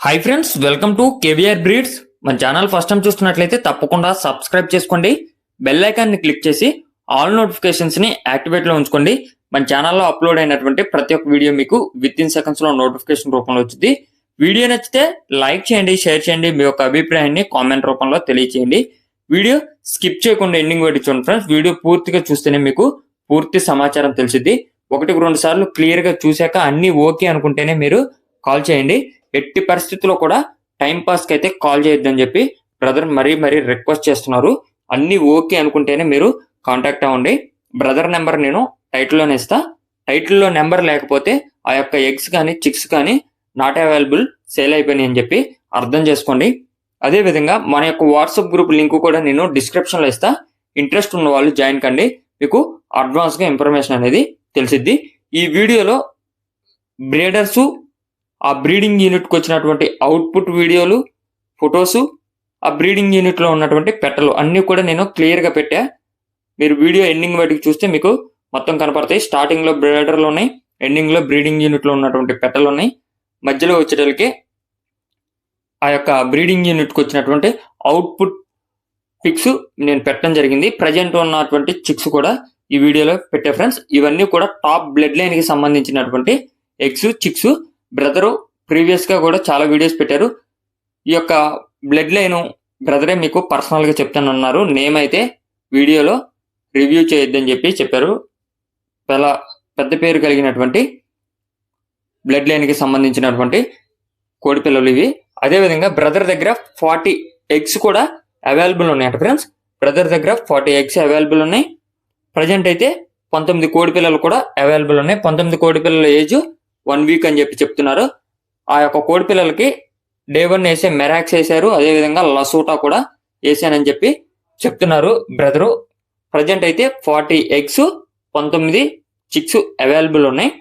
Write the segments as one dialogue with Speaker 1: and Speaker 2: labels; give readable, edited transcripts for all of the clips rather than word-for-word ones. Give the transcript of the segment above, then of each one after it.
Speaker 1: Hi friends, welcome to KVR breeds. మన channel first time చూస్తున్నట్లయితే తప్పకుండా సబ్స్క్రైబ్ చేసుకోండి. బెల్ ఐకాన్ ని క్లిక్ చేసి ఆల్ నోటిఫికేషన్స్ ని యాక్టివేట్ లో ఉంచుకోండి. మన ఛానల్లో అప్లోడ్ అయినటువంటి ప్రతి ఒక్క వీడియో మీకు విత్ ఇన్ సెకండ్స్ లో నోటిఫికేషన్ రూపంలో వచ్చింది. వీడియో నచ్చితే లైక్ చేయండి, షేర్ చేయండి, మీ యొక్క అభిప్రాయాన్ని కామెంట్ రూపంలో తెలియచేయండి. వీడియో స్కిప్ చేయకుండా ఎండింగ్ వరకు చూడండి ఫ్రెండ్స్. వీడియో పూర్తిగా చూస్తేనే మీకు పూర్తి సమాచారం తెలిసిద్ది. 1-2 సార్లు క్లియర్ గా చూశాక అన్ని ఓకే అనుకుంటేనే మీరు కాల్ చేయండి. ఎట్టి పరిస్థితుల్లో కూడా టైం పాస్ కి అయితే కాల్ చేయొద్దని చెప్పి బ్రదర్ మరీ రిక్వెస్ట్ చేస్తున్నారు. అన్ని ఓకే అనుకుంటేనే మీరు కాంటాక్ట్ అవ్వండి. బ్రదర్ నెంబర్ నేను టైటిల్లోనే ఇస్తా. టైటిల్లో నెంబర్ లేకపోతే ఆ యొక్క ఎగ్స్ కానీ చిక్స్ కానీ నాట్ అవైలబుల్, సేల్ అయిపోయినాయి అని చెప్పి అర్థం చేసుకోండి. అదే విధంగా మన యొక్క వాట్సాప్ గ్రూప్ లింక్ కూడా నేను డిస్క్రిప్షన్ లో ఇస్తా. ఇంట్రెస్ట్ ఉన్న వాళ్ళు జాయిన్ కండి, మీకు అడ్వాన్స్ గా ఇన్ఫర్మేషన్ అనేది తెలిసిద్ది. ఈ వీడియోలో బ్రీడర్స్, ఆ బ్రీడింగ్ యూనిట్ కి వచ్చినటువంటి అవుట్పుట్ వీడియోలు, ఫొటోస్, ఆ బ్రీడింగ్ యూనిట్ లో ఉన్నటువంటి పెట్టలు అన్ని కూడా నేను క్లియర్ గా పెట్టా. మీరు వీడియో ఎండింగ్ వాటికి చూస్తే మీకు మొత్తం కనపడతాయి. స్టార్టింగ్ లో బ్రీడర్లు ఉన్నాయి, ఎండింగ్ లో బ్రీడింగ్ యూనిట్ లో ఉన్నటువంటి పెట్టలు ఉన్నాయి. మధ్యలో వచ్చేటలకి ఆ యొక్క బ్రీడింగ్ యూనిట్ కి వచ్చినటువంటి అవుట్పుట్ పిక్స్ నేను పెట్టడం జరిగింది. ప్రజెంట్ ఉన్నటువంటి చిక్స్ కూడా ఈ వీడియోలో పెట్టే ఫ్రెండ్స్. ఇవన్నీ కూడా టాప్ బ్లడ్ లైన్ కి సంబంధించినటువంటి ఎగ్స్, చిక్స్. బ్రదరు ప్రీవియస్ గా కూడా చాలా వీడియోస్ పెట్టారు. ఈ యొక్క బ్లడ్ లైన్ బ్రదరే మీకు పర్సనల్ గా చెప్తానన్నారు. నేమ్ అయితే వీడియోలో రివ్యూ చేయొద్దని చెప్పి చెప్పారు. చాలా పెద్ద పేరు కలిగినటువంటి బ్లడ్ లైన్ కి సంబంధించినటువంటి కోడి పిల్లలు ఇవి. అదేవిధంగా బ్రదర్ దగ్గర 40 ఎగ్స్ కూడా అవైలబుల్ ఉన్నాయంట ఫ్రెండ్స్. బ్రదర్ దగ్గర 40 ఎగ్స్ అవైలబుల్ ఉన్నాయి. ప్రజెంట్ అయితే 19 కోడి పిల్లలు కూడా అవైలబుల్ ఉన్నాయి. 19 కోడి పిల్లల ఏజ్ 1 వీక్ అని చెప్పి చెప్తున్నారు. ఆ యొక్క కోడి పిల్లలకి డే 1 వేసే మెరాక్స్ వేసారు, అదేవిధంగా లసోటా కూడా వేసానని చెప్పి చెప్తున్నారు బ్రదరు. ప్రజెంట్ అయితే 40 ఎగ్స్, 19 చిక్స్ అవైలబుల్ ఉన్నాయి.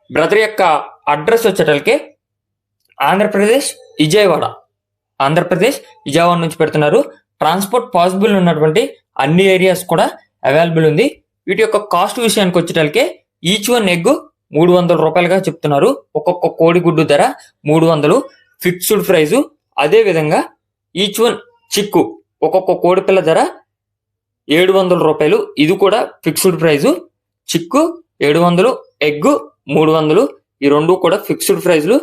Speaker 1: బ్రదర్ యొక్క అడ్రస్ వచ్చేటలకి ఆంధ్రప్రదేశ్ విజయవాడ నుంచి పెడుతున్నారు. ట్రాన్స్పోర్ట్ పాసిబుల్ ఉన్నటువంటి అన్ని ఏరియాస్ కూడా అవైలబుల్ ఉంది. వీటి యొక్క కాస్ట్ విషయానికి వచ్చేటలకి ఈచ్ వన్ ఎగ్ 300 రూపాయలుగా చెప్తున్నారు. ఒక్కొక్క కోడి గుడ్డు ధర 300 ఫిక్స్డ్ ప్రైజు. అదే విధంగా ఈచ్ వన్ చిక్కు ఒక్కొక్క కోడి పిల్ల ధర 700 రూపాయలు. ఇది కూడా ఫిక్స్డ్ ప్రైజు. చిక్కు 700, ఎగ్ 300, ఈ రెండు కూడా ఫిక్స్డ్ ప్రైజ్లు.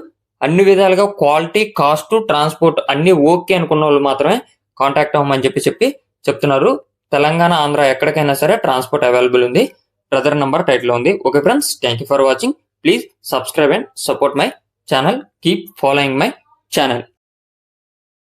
Speaker 1: అన్ని విధాలుగా క్వాలిటీ, కాస్ట్, ట్రాన్స్పోర్ట్ అన్ని ఓకే అనుకున్న వాళ్ళు మాత్రమే కాంటాక్ట్ అవ్వమని చెప్పి చెప్తున్నారు. తెలంగాణ, ఆంధ్ర ఎక్కడికైనా సరే ట్రాన్స్పోర్ట్ అవైలబుల్ ఉంది. బ్రదర్ నంబర్ టైటిల్ ఉంది. Okay friends, thank you for watching. Please subscribe and support my channel. Keep following my channel.